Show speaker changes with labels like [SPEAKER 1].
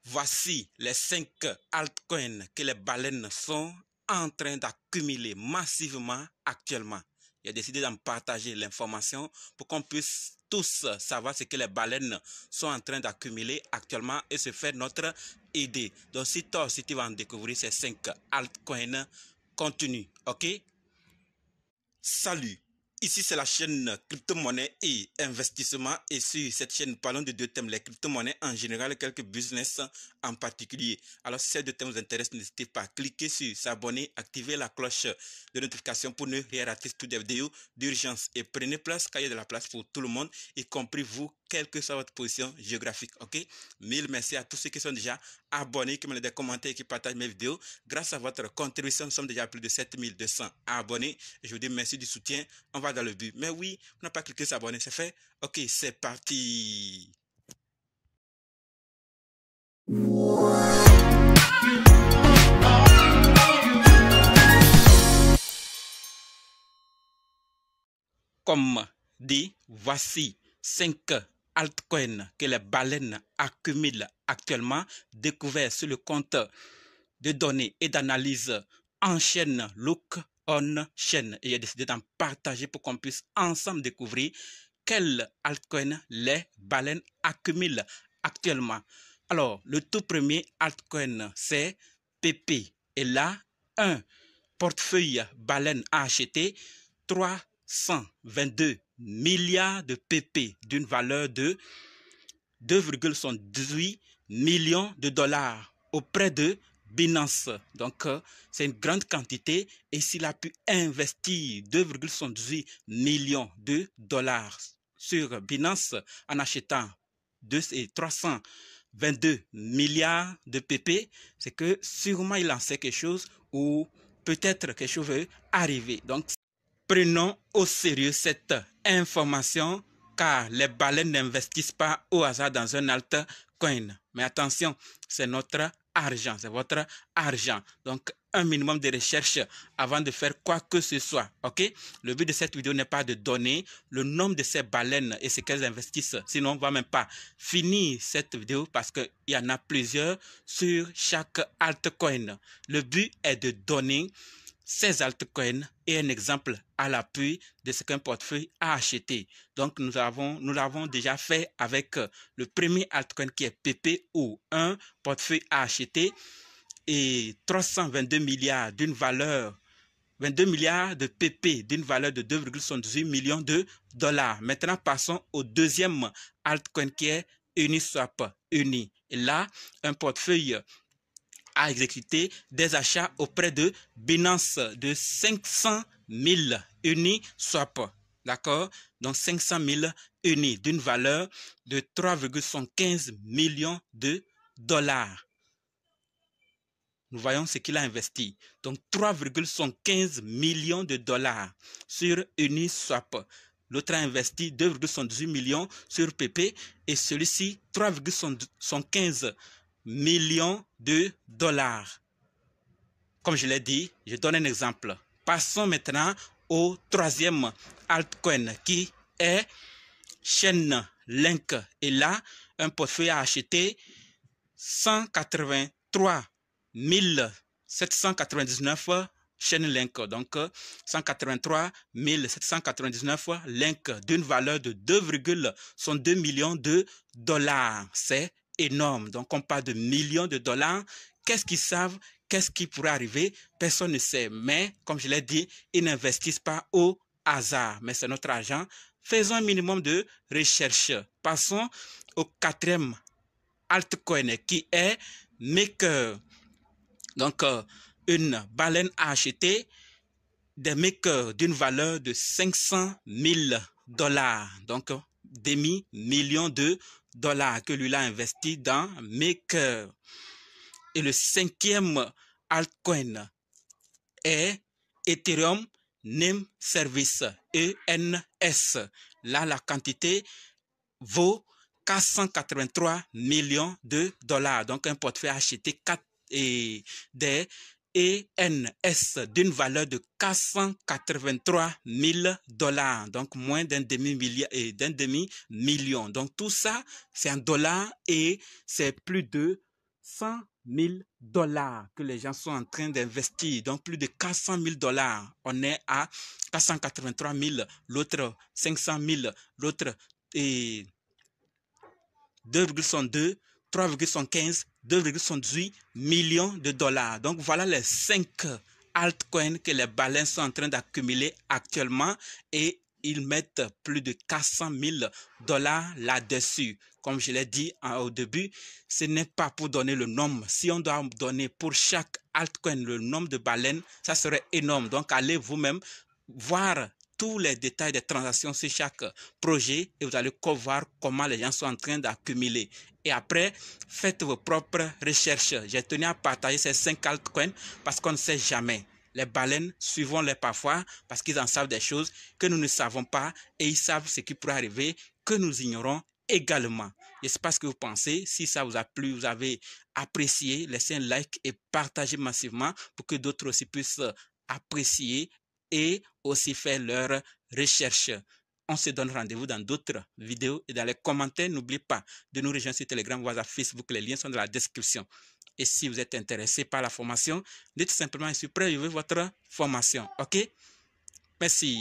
[SPEAKER 1] Voici les 5 altcoins que les baleines sont en train d'accumuler massivement actuellement. J'ai décidé d'en partager l'information pour qu'on puisse tous savoir ce que les baleines sont en train d'accumuler actuellement et se faire notre idée. Donc si toi aussi tu vas en découvrir ces 5 altcoins, continue, ok? Salut! Ici, c'est la chaîne crypto-monnaie et investissement. Et sur cette chaîne, parlons de deux thèmes, les crypto-monnaies en général et quelques business en particulier. Alors, si ces deux thèmes vous intéressent, n'hésitez pas à cliquer sur s'abonner, activer la cloche de notification pour ne rien rater toutes les vidéos d'urgence. Et prenez place, car il y a de la place pour tout le monde, y compris vous, quelle que soit votre position géographique. Ok? Mille merci à tous ceux qui sont déjà abonnés, qui me des commentaires et qui partagent mes vidéos. Grâce à votre contribution, nous sommes déjà à plus de 7200 abonnés. Je vous dis merci du soutien. On va dans le but. Mais oui, on n'a pas cliqué s'abonner, c'est fait. Ok, c'est parti. Comme dit, voici 5 altcoins que les baleines accumulent actuellement, découverts sur le compte de données et d'analyse en chaîne Look on Chain. Et j'ai décidé d'en partager pour qu'on puisse ensemble découvrir quels altcoins les baleines accumulent actuellement. Alors, le tout premier altcoin, c'est PP. Et là, un portefeuille baleine a acheté 322 milliards de PP d'une valeur de 2,78 millions de dollars auprès de Binance. Donc, c'est une grande quantité et s'il a pu investir 2,78 millions de dollars sur Binance en achetant 322 milliards de PP, c'est que sûrement il en sait quelque chose ou peut-être quelque chose veut arriver. Donc, prenons au sérieux cette information car les baleines n'investissent pas au hasard dans un altcoin. Mais attention, c'est notre argent, c'est votre argent. Donc, un minimum de recherche avant de faire quoi que ce soit. Ok? Le but de cette vidéo n'est pas de donner le nombre de ces baleines et ce qu'elles investissent. Sinon, on ne va même pas finir cette vidéo parce qu'il y en a plusieurs sur chaque altcoin. Le but est de donner ces altcoins et un exemple à l'appui de ce qu'un portefeuille a acheté. Donc, nous l'avons déjà fait avec le premier altcoin qui est PP où un portefeuille a acheté et 322 milliards d'une valeur 22 milliards de PP d'une valeur de 2,78 millions de dollars. Maintenant, passons au deuxième altcoin qui est Uniswap. Uni. Et là, un portefeuille a exécuté des achats auprès de Binance de 500 000 Uniswap. D'accord? Donc 500 000 Uni d'une valeur de 3,75 millions de dollars. Nous voyons ce qu'il a investi. Donc 3,75 millions de dollars sur Uniswap. L'autre a investi 2,78 millions sur PP et celui-ci 3,75 millions de dollars. Comme je l'ai dit, je donne un exemple. Passons maintenant au troisième altcoin qui est Chainlink. Et là, un portefeuille a acheté 183 799 Chainlink. Donc, 183 799 Link d'une valeur de 2,2 millions de dollars. C'est énorme. Donc, on parle de millions de dollars. Qu'est-ce qu'ils savent? Qu'est-ce qui pourrait arriver? Personne ne sait. Mais, comme je l'ai dit, ils n'investissent pas au hasard. Mais c'est notre argent. Faisons un minimum de recherche. Passons au quatrième altcoin qui est Maker. Donc, une baleine a acheté des Maker d'une valeur de 500 000 dollars. Donc, demi-million de dollars que lui a investi dans Maker. Et le cinquième altcoin est Ethereum Name Service, ENS. Là, la quantité vaut 483 millions de dollars. Donc, un portefeuille acheté des ENS d'une valeur de 483 000 dollars. Donc, moins d'un demi-million. Donc, tout ça, c'est en dollars et c'est plus de 100 000 $ que les gens sont en train d'investir. Donc, plus de 400 000 $. On est à 483 000, l'autre 500 000, l'autre 2,62, 3,75, 2,78 millions de $. Donc, voilà les 5 altcoins que les baleines sont en train d'accumuler actuellement et ils mettent plus de 400 000 $ là-dessus. Comme je l'ai dit au début, ce n'est pas pour donner le nombre. Si on doit donner pour chaque altcoin le nombre de baleines, ça serait énorme. Donc, allez vous-même voir tous les détails des transactions sur chaque projet et vous allez voir comment les gens sont en train d'accumuler. Et après, faites vos propres recherches. J'ai tenu à partager ces 5 altcoins parce qu'on ne sait jamais. Les baleines, suivons-les parfois parce qu'ils en savent des choses que nous ne savons pas et ils savent ce qui pourrait arriver que nous ignorons également. Je ne sais pas ce que vous pensez. Si ça vous a plu, vous avez apprécié, laissez un like et partagez massivement pour que d'autres aussi puissent apprécier et aussi faire leurs recherches. On se donne rendez-vous dans d'autres vidéos et dans les commentaires. N'oubliez pas de nous rejoindre sur Telegram, WhatsApp, Facebook. Les liens sont dans la description. Et si vous êtes intéressé par la formation, dites simplement, je suis prêt, je veux votre formation. OK? Merci.